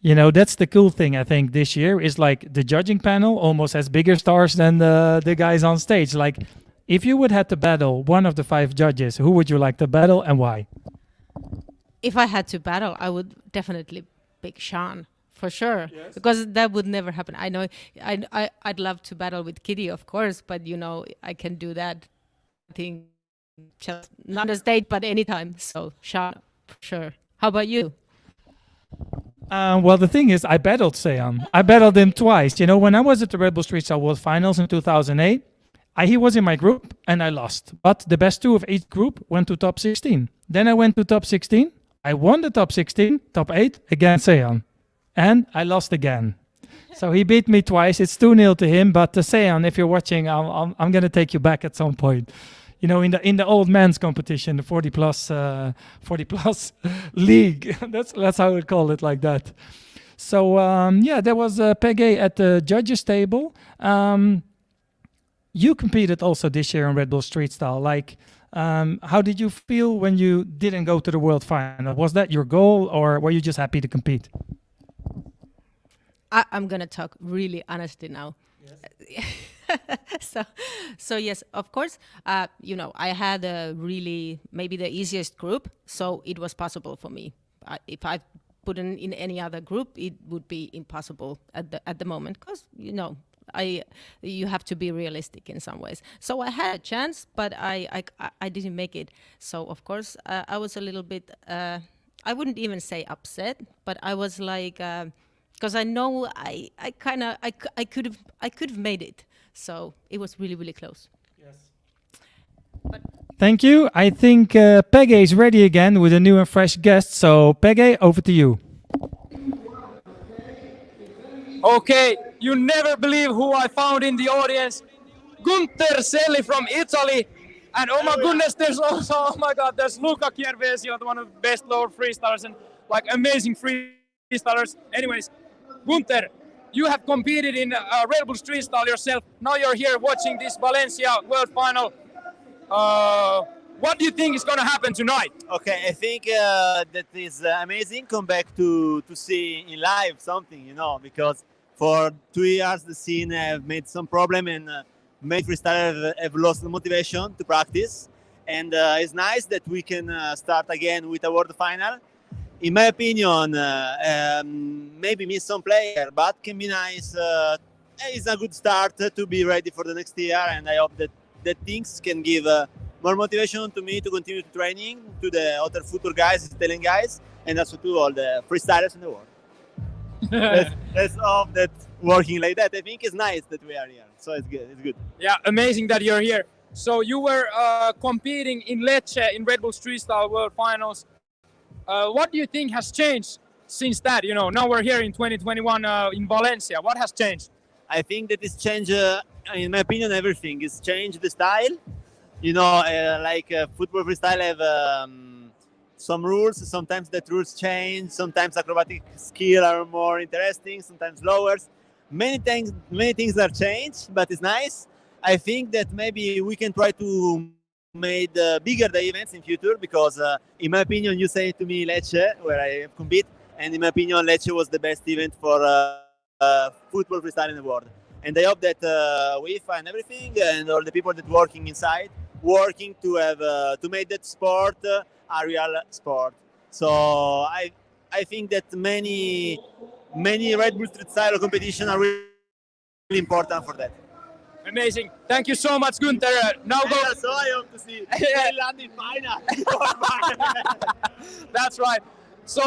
That's the cool thing, I think, this year is the judging panel almost has bigger stars than the guys on stage. If you would have to battle one of the 5 judges, who would you like to battle and why? If I had to battle, I would definitely pick Sean. For sure, yes. Because that would never happen. I know I'd love to battle with Kitty, of course, but I can do that. I think just not on the stage, but anytime. So Sean, for sure. How about you? Well, the thing is, I battled Sean. I battled him twice. When I was at the Red Bull Street Style World Finals in 2008, he was in my group and I lost. But the best 2 of each group went to top 16. Then I went to top 16. I won the top 16, top 8 against Sean. and I lost again. So he beat me twice. It's 2-0 to him. But Sean, if you're watching, I'm going to take you back at some point. You know, in the old men's competition, the 40 plus league. That's how we call it, like that. So yeah, there was Peggy at the judges table. You competed also this year in Red Bull Street Style. Like, how did you feel when you didn't go to the world final? Was that your goal, or were you just happy to compete? I'm gonna talk really honestly now. Yes. so yes, of course. You know, I had a really maybe the easiest group, so it was possible for me. If I put in any other group, it would be impossible at the moment, because you know, you have to be realistic in some ways. So I had a chance, but I didn't make it. So of course I was a little bit. I wouldn't even say upset, but I was like. Because I know I could have made it, so it was really, really close. Yes. Thank you. I think Peggy is ready again with a new and fresh guest. So Peggy, over to you. Okay, you never believe who I found in the audience. Gunther Selli from Italy, and oh my goodness, there's also there's Luca Chiarvesio, one of the best lower freestylers and like amazing freestylers. Anyways. Gunther, you have competed in Red Bull Street Style yourself. Now you're here watching this Valencia World Final. What do you think is going to happen tonight? Okay, I think that is amazing. Come back to see in live something, you know, because for 2 years the scene have made some problem and many freestylers have lost the motivation to practice. And it's nice that we can start again with a World Final. In my opinion, maybe miss some player, but can be nice. It's a good start to be ready for the next year, and I hope that things can give more motivation to me to continue training, to the other future guys, Italian guys, and also to all the freestylers in the world. let's hope that working like that. I think it's nice that we are here, so it's good. It's good. Yeah, amazing that you're here. So you were competing in Lecce in Red Bull Street Style World Finals. What do you think has changed since that? You know, now we're here in 2021 in Valencia. What has changed? I think that it's changed, in my opinion, everything. It's changed the style. You know, football freestyle have some rules. Sometimes that rules change. Sometimes acrobatic skill are more interesting. Sometimes lower. Many things are changed, but it's nice. I think that maybe we can try to made bigger the events in future, because in my opinion, you say to me Lecce, where I compete, and in my opinion Lecce was the best event for football freestyle in the world. And I hope that we find everything and all the people that working inside working to have to make that sport a real sport. So I think that many Red Bull Street Style competition are really important for that. Amazing. Thank you so much, Gunther. Now go. So I hope to see Finland in final. That's right. So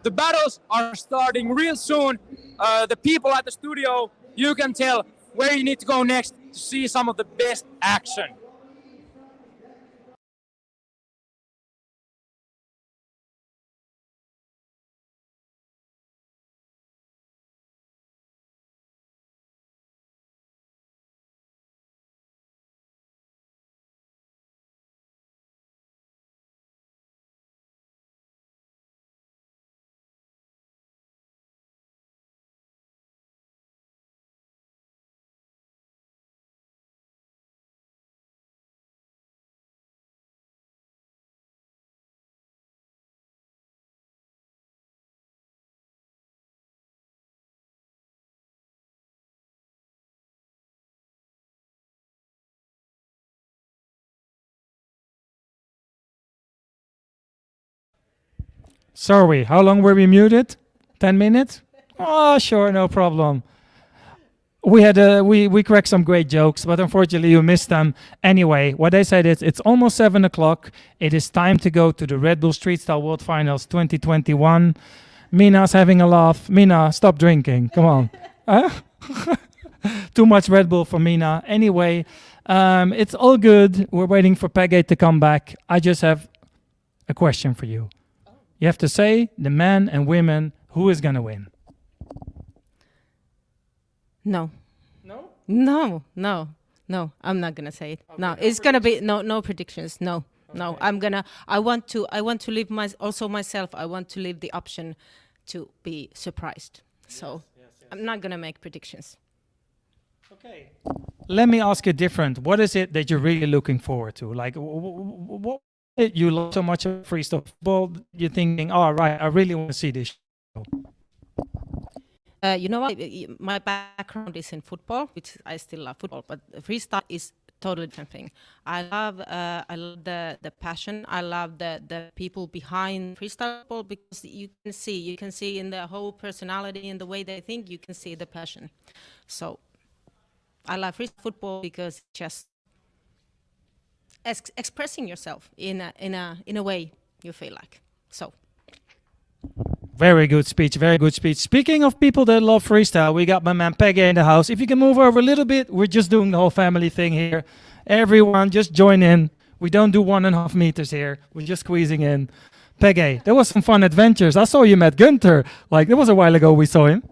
the battles are starting real soon. The people at the studio, you can tell where you need to go next to see some of the best action. Sorry, how long were we muted? 10 minutes? Oh, sure, no problem. We had we cracked some great jokes, but unfortunately you missed them. Anyway, what I said is it's almost 7 o'clock. It is time to go to the Red Bull Street Style World Finals 2021. Mina's having a laugh. Mina, stop drinking. Come on. Too much Red Bull for Mina. Anyway, it's all good. We're waiting for Peggy to come back. I just have a question for you. You have to say the men and women who is gonna win? No. No. I'm not gonna say it. Okay, no, it's gonna be no predictions. No. No, I want to leave myself. I want to leave the option to be surprised. So I'm not gonna make predictions. Okay. Let me ask you different. What is it that you're really looking forward to? Like, what you love so much of freestyle football? You're thinking, oh, right, I really want to see this show. You know what? My background is in football, which I still love football, but freestyle is totally different thing. I love the passion. I love the people behind freestyle football, because you can see in the whole personality and the way they think. You can see the passion. So I love freestyle football because it's just expressing yourself in a way you feel like. So. Very good speech, very good speech. Speaking of people that love freestyle, we got my man Peggy in the house. If you can move over a little bit, we're just doing the whole family thing here. Everyone, just join in. We don't do 1.5 meters here. We're just squeezing in. Peggy, there was some fun adventures. I saw you met Gunther. Like, it was a while ago we saw him.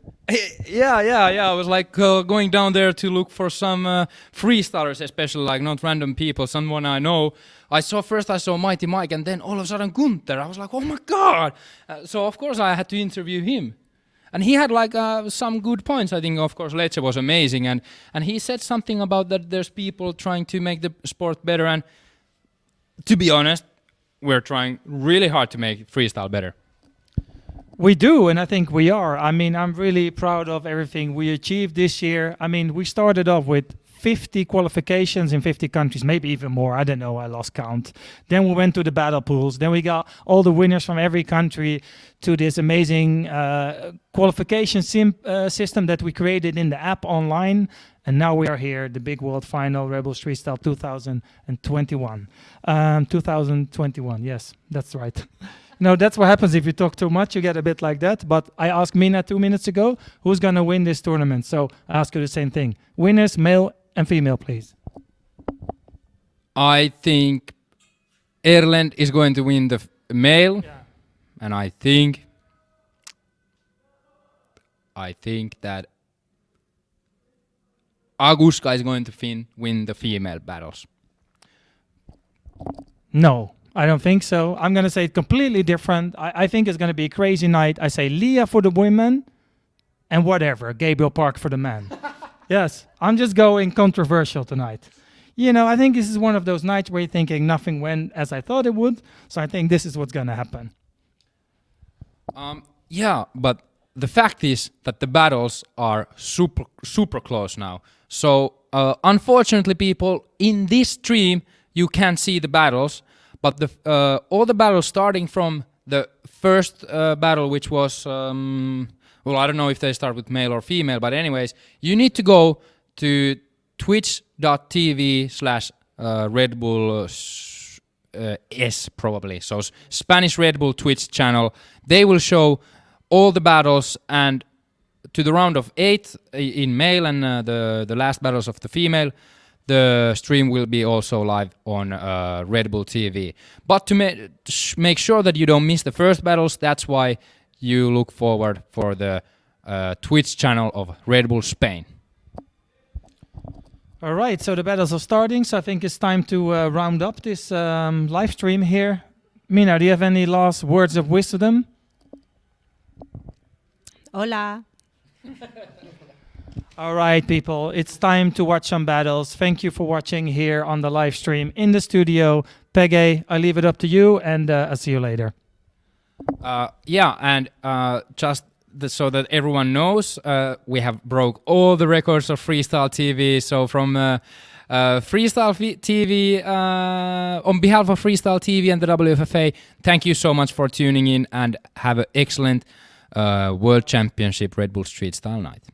Yeah. I was like going down there to look for some freestylers, especially like not random people, someone I know. I saw Mighty Mike, and then all of a sudden Gunther. I was like, oh my God. So of course I had to interview him. And he had like some good points. I think, of course, Lecce was amazing. And he said something about that there's people trying to make the sport better. And to be honest, we're trying really hard to make freestyle better. We do, and I think we are. I mean, I'm really proud of everything we achieved this year. I mean, we started off with 50 qualifications in 50 countries, maybe even more. I don't know, I lost count. Then we went to the battle pools. Then we got all the winners from every country to this amazing qualification system that we created in the app online. And now we are here, the big world final, Red Bull Freestyle 2021. 2021, yes, that's right. No, that's what happens if you talk too much, you get a bit like that. But I asked Mina 2 minutes ago, who's going to win this tournament? So I ask you the same thing. Winners, male and female, please. I think Erlend is going to win the male. Yeah. And I think that Aguska is going to win the female battles. No. I don't think so. I'm going to say it completely different. I think it's going to be a crazy night. I say Leah for the women and whatever, Gabriel Park for the men. Yes, I'm just going controversial tonight. You know, I think this is one of those nights where you're thinking nothing went as I thought it would. So I think this is what's going to happen. Yeah, but the fact is that the battles are super close now. So unfortunately, people, in this stream, you can't see the battles. But all the battles starting from the first battle, which was, well, I don't know if they start with male or female, but anyways, you need to go to twitch.tv/Red Bull S probably. So Spanish Red Bull Twitch channel. They will show all the battles, and to the round of 8 in male and the last battles of the female. The stream will be also live on Red Bull TV. But to make sure that you don't miss the first battles, that's why you look forward for the Twitch channel of Red Bull Spain. All right, so the battles are starting, so I think it's time to round up this live stream here. Mina, do you have any last words of wisdom? Hola. All right, people, it's time to watch some battles. Thank you for watching here on the live stream in the studio. Peggy, I leave it up to you, and I'll see you later. Yeah, and just so that everyone knows, we have broke all the records of Freestyle TV. So from Freestyle TV, on behalf of Freestyle TV and the WFFA, thank you so much for tuning in, and have an excellent World Championship Red Bull Street Style night.